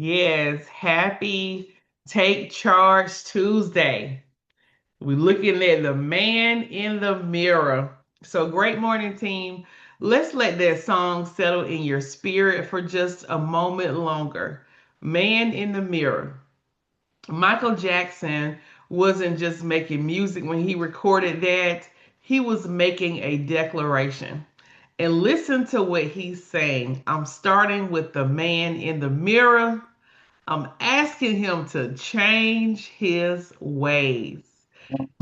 Yes, happy Take Charge Tuesday. We're looking at the man in the mirror. So, great morning, team. Let's let that song settle in your spirit for just a moment longer. Man in the mirror. Michael Jackson wasn't just making music when he recorded that, he was making a declaration. And listen to what he's saying. I'm starting with the man in the mirror. I'm asking him to change his ways.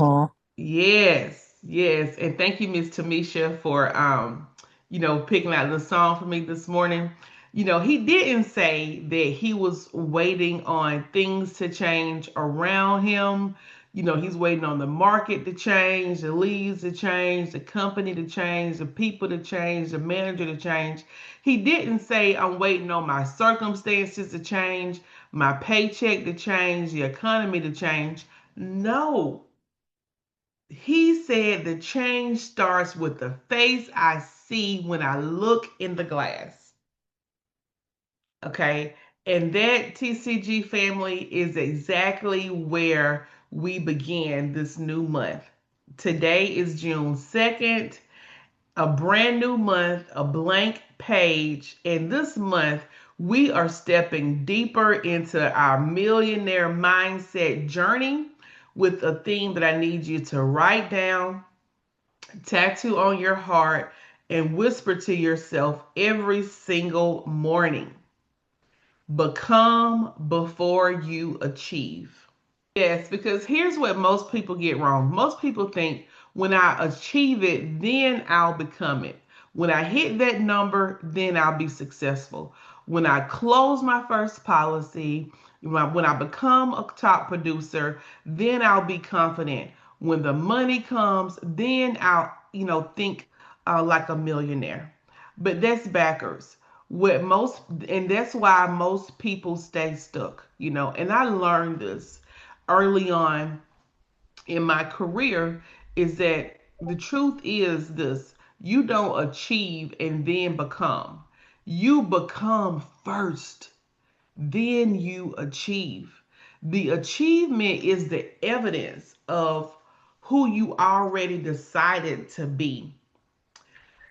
Huh? Yes, yes. And thank you, Miss Tamisha, for picking out the song for me this morning. He didn't say that he was waiting on things to change around him. He's waiting on the market to change, the leads to change, the company to change, the people to change, the manager to change. He didn't say, I'm waiting on my circumstances to change, my paycheck to change, the economy to change. No, he said the change starts with the face I see when I look in the glass. Okay. And that TCG family is exactly where we began this new month. Today is June 2nd, a brand new month, a blank page. And this month, we are stepping deeper into our millionaire mindset journey with a theme that I need you to write down, tattoo on your heart, and whisper to yourself every single morning. Become before you achieve. Yes, because here's what most people get wrong. Most people think when I achieve it, then I'll become it. When I hit that number, then I'll be successful. When I close my first policy, when I become a top producer, then I'll be confident. When the money comes, then I'll, think like a millionaire. But that's backwards. And that's why most people stay stuck. And I learned this early on in my career is that the truth is this: you don't achieve and then become. You become first, then you achieve. The achievement is the evidence of who you already decided to be.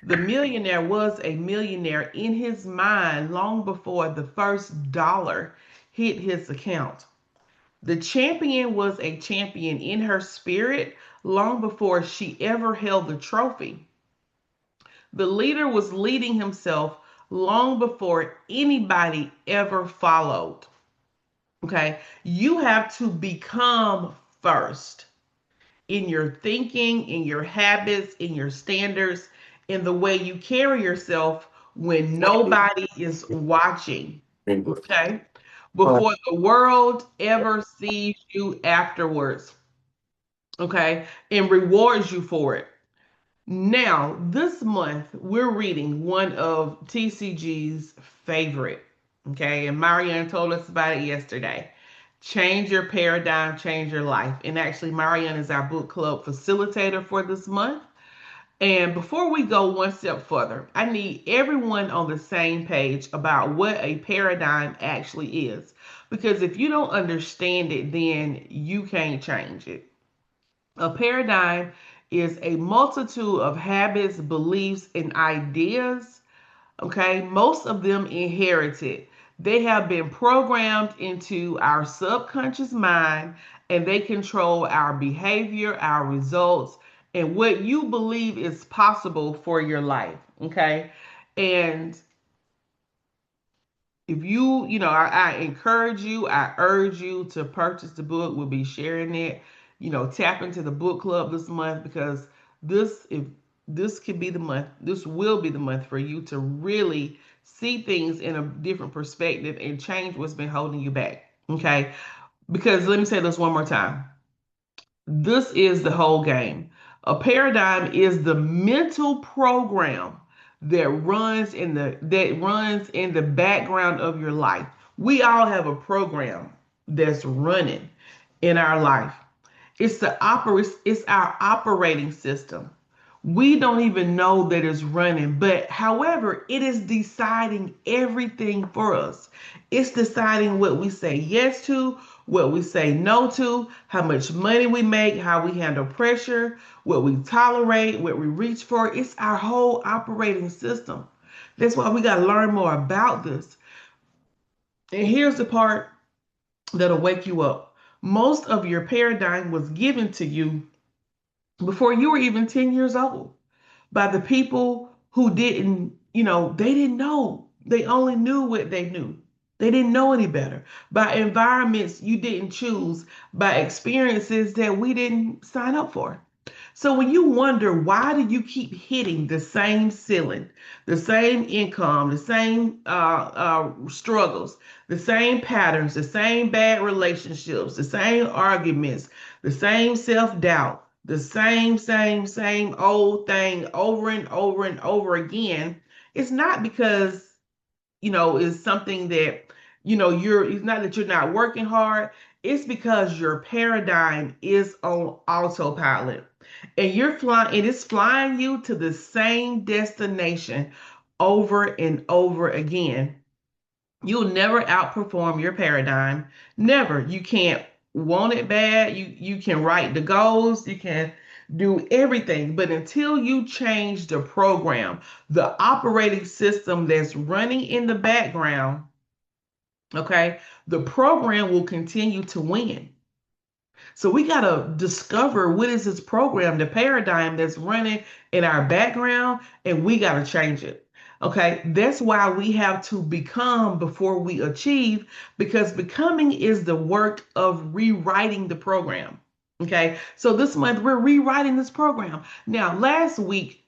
The millionaire was a millionaire in his mind long before the first dollar hit his account. The champion was a champion in her spirit long before she ever held the trophy. The leader was leading himself long before anybody ever followed. Okay. You have to become first in your thinking, in your habits, in your standards, in the way you carry yourself when nobody is watching. Okay. Before the world ever sees you afterwards. Okay. And rewards you for it. Now, this month, we're reading one of TCG's favorite. Okay. And Marianne told us about it yesterday. Change Your Paradigm, Change Your Life. And actually, Marianne is our book club facilitator for this month. And before we go one step further, I need everyone on the same page about what a paradigm actually is. Because if you don't understand it, then you can't change it. A paradigm is a multitude of habits, beliefs, and ideas. Okay, most of them inherited. They have been programmed into our subconscious mind and they control our behavior, our results, and what you believe is possible for your life. Okay, and if I encourage you, I urge you to purchase the book. We'll be sharing it. Tap into the book club this month because if this could be the month, this will be the month for you to really see things in a different perspective and change what's been holding you back. Okay. Because let me say this one more time. This is the whole game. A paradigm is the mental program that runs in the background of your life. We all have a program that's running in our life. It's our operating system. We don't even know that it's running, but however, it is deciding everything for us. It's deciding what we say yes to, what we say no to, how much money we make, how we handle pressure, what we tolerate, what we reach for. It's our whole operating system. That's why we got to learn more about this. And here's the part that'll wake you up. Most of your paradigm was given to you before you were even 10 years old by the people who didn't, they didn't know. They only knew what they knew. They didn't know any better. By environments you didn't choose, by experiences that we didn't sign up for. So when you wonder why do you keep hitting the same ceiling, the same income, the same struggles, the same patterns, the same bad relationships, the same arguments, the same self-doubt, the same old thing over and over and over again, it's not because is something that, it's not that you're not working hard. It's because your paradigm is on autopilot and you're flying, it is flying you to the same destination over and over again. You'll never outperform your paradigm. Never. You can't want it bad. You can write the goals. You can do everything. But until you change the program, the operating system that's running in the background, okay, the program will continue to win. So we got to discover what is this program, the paradigm that's running in our background, and we got to change it. Okay, that's why we have to become before we achieve, because becoming is the work of rewriting the program. Okay, so this month we're rewriting this program. Now, last week,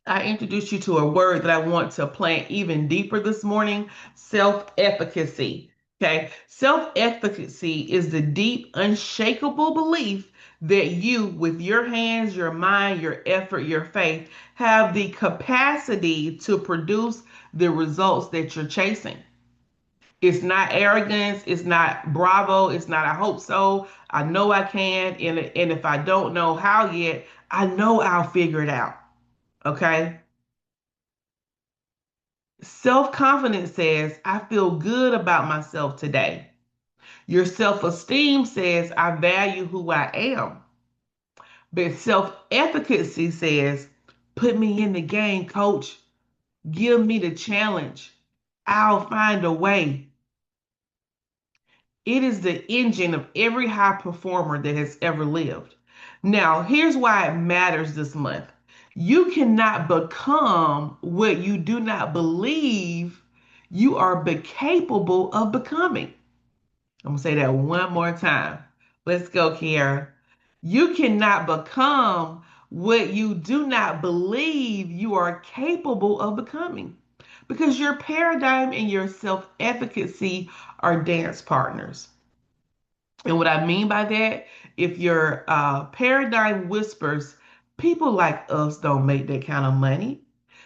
I introduced you to a word that I want to plant even deeper this morning: self-efficacy. Okay. Self-efficacy is the deep, unshakable belief that you, with your hands, your mind, your effort, your faith, have the capacity to produce the results that you're chasing. It's not arrogance. It's not bravo. It's not I hope so. I know I can. And if I don't know how yet, I know I'll figure it out. Okay. Self confidence says, I feel good about myself today. Your self esteem says, I value who I am. But self efficacy says, put me in the game, coach. Give me the challenge. I'll find a way. It is the engine of every high performer that has ever lived. Now, here's why it matters this month. You cannot become what you do not believe you are capable of becoming. I'm going to say that one more time. Let's go, Kiara. You cannot become what you do not believe you are capable of becoming, because your paradigm and your self efficacy are dance partners. And what I mean by that, if your paradigm whispers, people like us don't make that kind of money,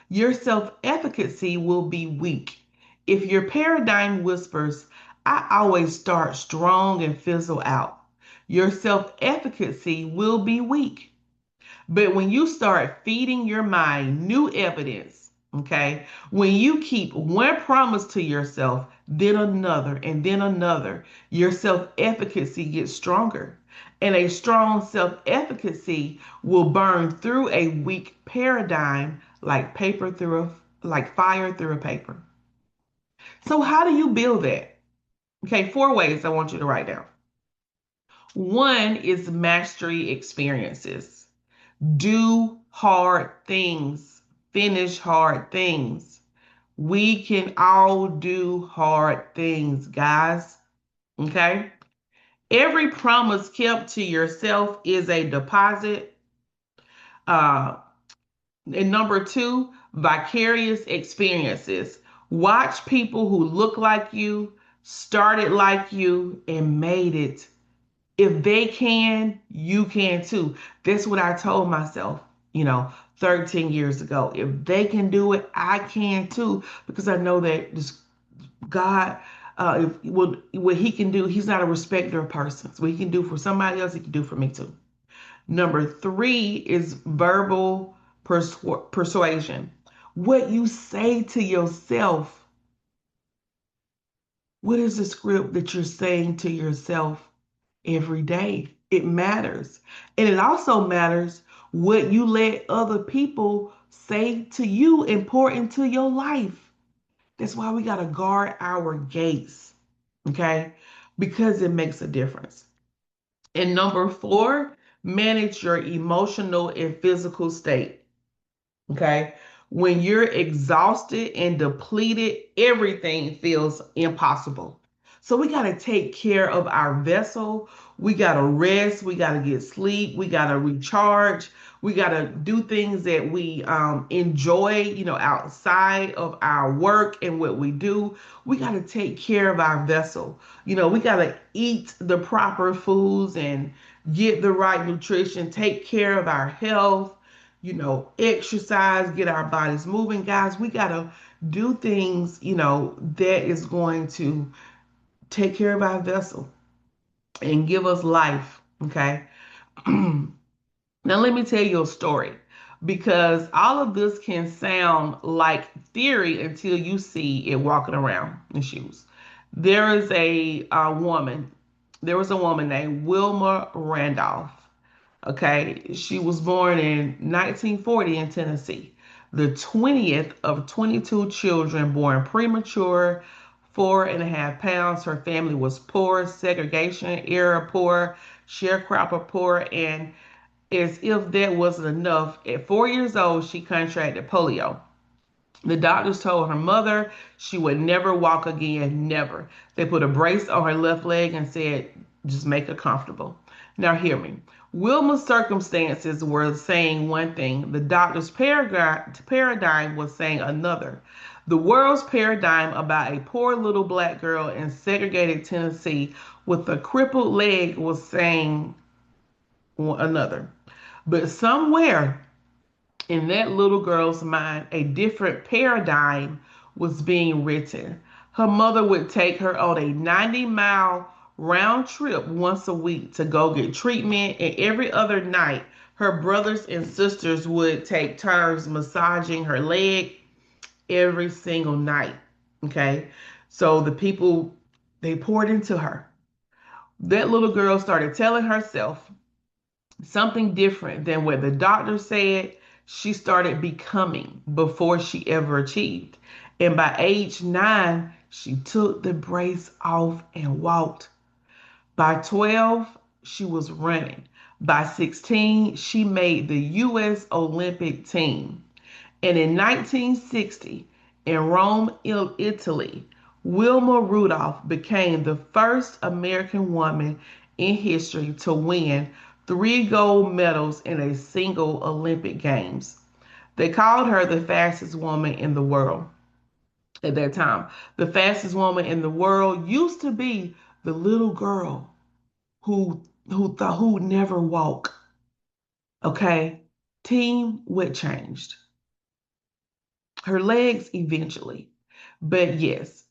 your self efficacy will be weak. If your paradigm whispers, I always start strong and fizzle out, your self efficacy will be weak. But when you start feeding your mind new evidence, okay, when you keep one promise to yourself, then another, your self efficacy gets stronger. And a strong self efficacy will burn through a weak paradigm like like fire through a paper. So how do you build that? Okay, 4 ways I want you to write down. One is mastery experiences. Do hard things, finish hard things. We can all do hard things, guys. Okay? Every promise kept to yourself is a deposit. Uh, and number two, vicarious experiences. Watch people who look like you, started like you, and made it. If they can, you can too. That's what I told myself, 13 years ago. If they can do it, I can too, because I know that this God, what he can do, he's not a respecter of persons. What he can do for somebody else, he can do for me too. Number three is verbal. persuasion. What you say to yourself. What is the script that you're saying to yourself every day? It matters. And it also matters what you let other people say to you and pour into your life. That's why we got to guard our gates, okay? Because it makes a difference. And number four, manage your emotional and physical state. Okay. When you're exhausted and depleted, everything feels impossible. So we got to take care of our vessel. We got to rest. We got to get sleep. We got to recharge. We got to do things that we enjoy, outside of our work and what we do. We got to take care of our vessel. We got to eat the proper foods and get the right nutrition, take care of our health, exercise, get our bodies moving. Guys, we got to do things, that is going to take care of our vessel and give us life. Okay. Now, let me tell you a story because all of this can sound like theory until you see it walking around in shoes. There is there was a woman named Wilma Randolph. Okay, she was born in 1940 in Tennessee, the 20th of 22 children born premature, 4.5 pounds. Her family was poor, segregation era poor, sharecropper poor, and as if that wasn't enough, at 4 years old, she contracted polio. The doctors told her mother she would never walk again, never. They put a brace on her left leg and said, just make her comfortable. Now, hear me. Wilma's circumstances were saying one thing, the doctor's paradigm was saying another. The world's paradigm about a poor little black girl in segregated Tennessee with a crippled leg was saying another. But somewhere in that little girl's mind, a different paradigm was being written. Her mother would take her on a 90-mile round trip once a week to go get treatment, and every other night, her brothers and sisters would take turns massaging her leg every single night. Okay, so the people they poured into her. That little girl started telling herself something different than what the doctor said. She started becoming before she ever achieved. And by age 9, she took the brace off and walked. By 12, she was running. By 16, she made the U.S. Olympic team. And in 1960, in Rome, Italy, Wilma Rudolph became the first American woman in history to win 3 gold medals in a single Olympic Games. They called her the fastest woman in the world at that time. The fastest woman in the world used to be the little girl who thought who would never walk. Okay, team, what changed? Her legs eventually. But yes,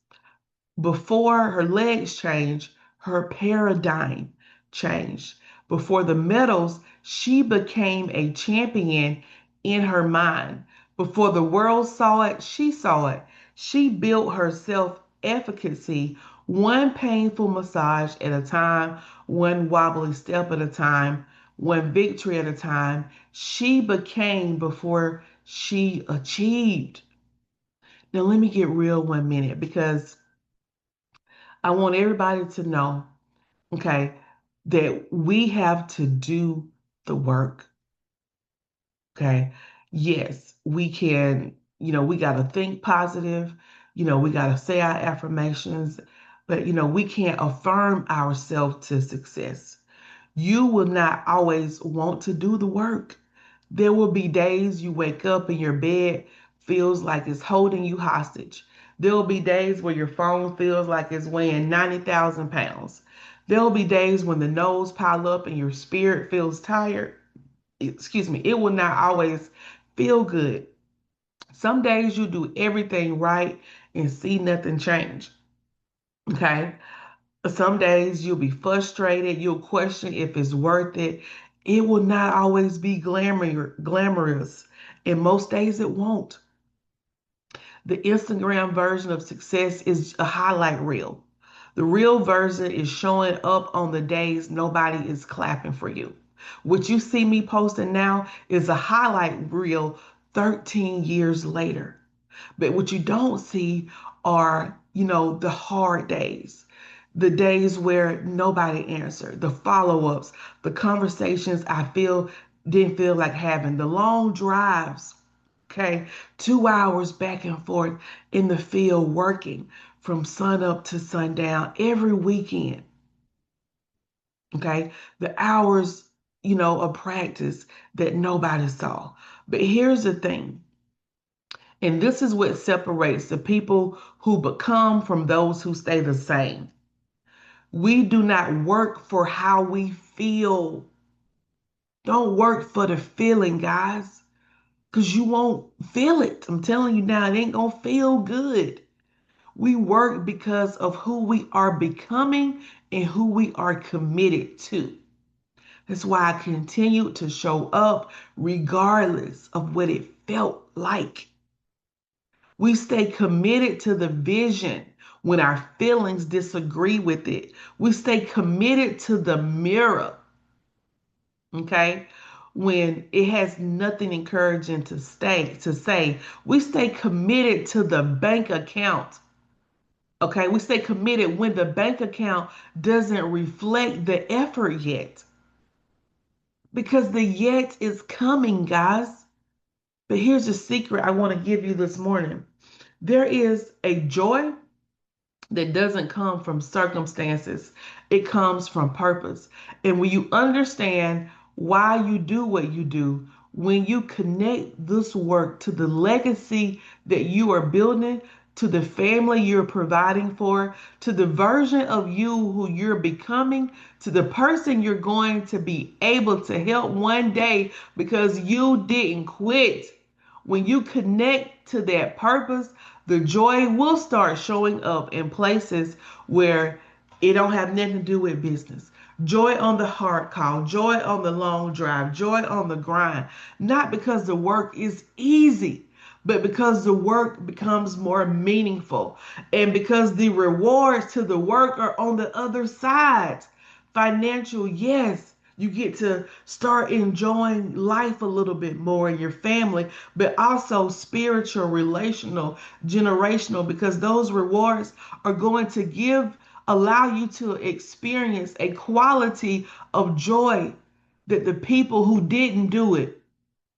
before her legs changed, her paradigm changed. Before the medals, she became a champion in her mind. Before the world saw it, she saw it. She built her self efficacy one painful massage at a time, one wobbly step at a time, one victory at a time. She became before she achieved. Now, let me get real 1 minute because I want everybody to know, okay, that we have to do the work. Okay. Yes, we can, we got to think positive, we got to say our affirmations, but, we can't affirm ourselves to success. You will not always want to do the work. There will be days you wake up and your bed feels like it's holding you hostage. There will be days where your phone feels like it's weighing 90,000 pounds. There will be days when the no's pile up and your spirit feels tired. Excuse me, it will not always feel good. Some days you do everything right and see nothing change. Okay. Some days you'll be frustrated. You'll question if it's worth it. It will not always be glamorous. And most days it won't. The Instagram version of success is a highlight reel. The real version is showing up on the days nobody is clapping for you. What you see me posting now is a highlight reel 13 years later. But what you don't see are, the hard days, the days where nobody answered, the follow-ups, the conversations I feel didn't feel like having, the long drives. Okay, 2 hours back and forth in the field working from sun up to sundown every weekend. Okay, the hours, of practice that nobody saw. But here's the thing, and this is what separates the people who become from those who stay the same. We do not work for how we feel. Don't work for the feeling, guys, because you won't feel it. I'm telling you now, it ain't gonna feel good. We work because of who we are becoming and who we are committed to. That's why I continue to show up regardless of what it felt like. We stay committed to the vision when our feelings disagree with it. We stay committed to the mirror, okay? When it has nothing encouraging to say, we stay committed to the bank account. Okay, we stay committed when the bank account doesn't reflect the effort yet. Because the yet is coming, guys. But here's a secret I want to give you this morning. There is a joy that doesn't come from circumstances, it comes from purpose. And when you understand why you do what you do, when you connect this work to the legacy that you are building, to the family you're providing for, to the version of you who you're becoming, to the person you're going to be able to help one day because you didn't quit. When you connect to that purpose, the joy will start showing up in places where it don't have nothing to do with business. Joy on the hard call, joy on the long drive, joy on the grind. Not because the work is easy, but because the work becomes more meaningful and because the rewards to the work are on the other side. Financial, yes, you get to start enjoying life a little bit more in your family, but also spiritual, relational, generational, because those rewards are going to allow you to experience a quality of joy that the people who didn't do it,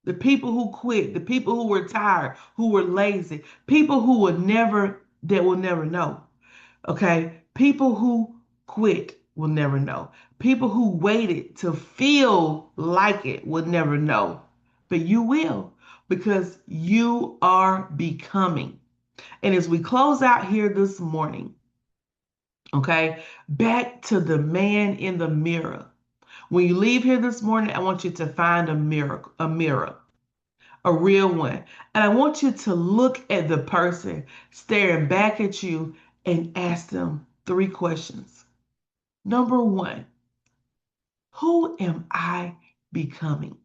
the people who quit, the people who were tired, who were lazy, people who that will never know. Okay. People who quit will never know. People who waited to feel like it will never know. But you will because you are becoming. And as we close out here this morning, okay, back to the man in the mirror. When you leave here this morning, I want you to find a mirror, a real one. And I want you to look at the person staring back at you and ask them 3 questions. Number one, who am I becoming?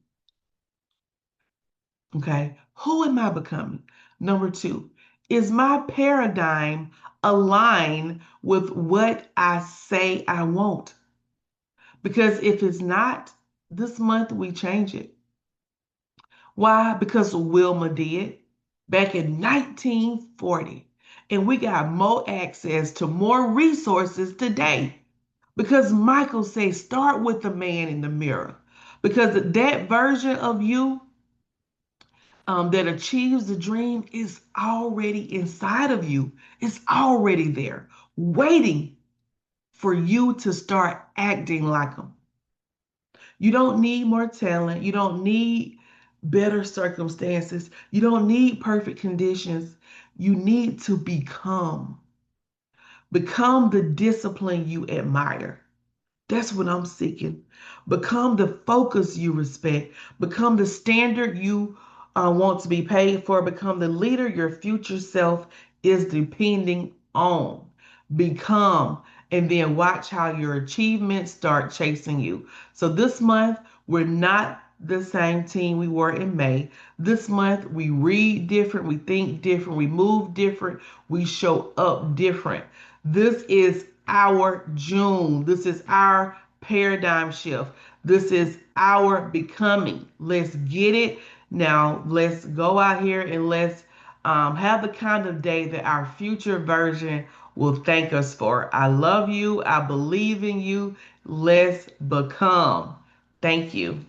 Okay, who am I becoming? Number two, is my paradigm aligned with what I say I want? Because if it's not, this month we change it. Why? Because Wilma did back in 1940. And we got more access to more resources today. Because Michael says, start with the man in the mirror. Because that version of you that achieves the dream is already inside of you. It's already there, waiting for you to start acting like them. You don't need more talent. You don't need better circumstances. You don't need perfect conditions. You need to become. Become the discipline you admire. That's what I'm seeking. Become the focus you respect. Become the standard you want to be paid for. Become the leader your future self is depending on. Become, and then watch how your achievements start chasing you. So this month, we're not the same team we were in May. This month, we read different, we think different, we move different, we show up different. This is our June. This is our paradigm shift. This is our becoming. Let's get it. Now, let's go out here and let's have the kind of day that our future version will thank us for. I love you. I believe in you. Let's become. Thank you.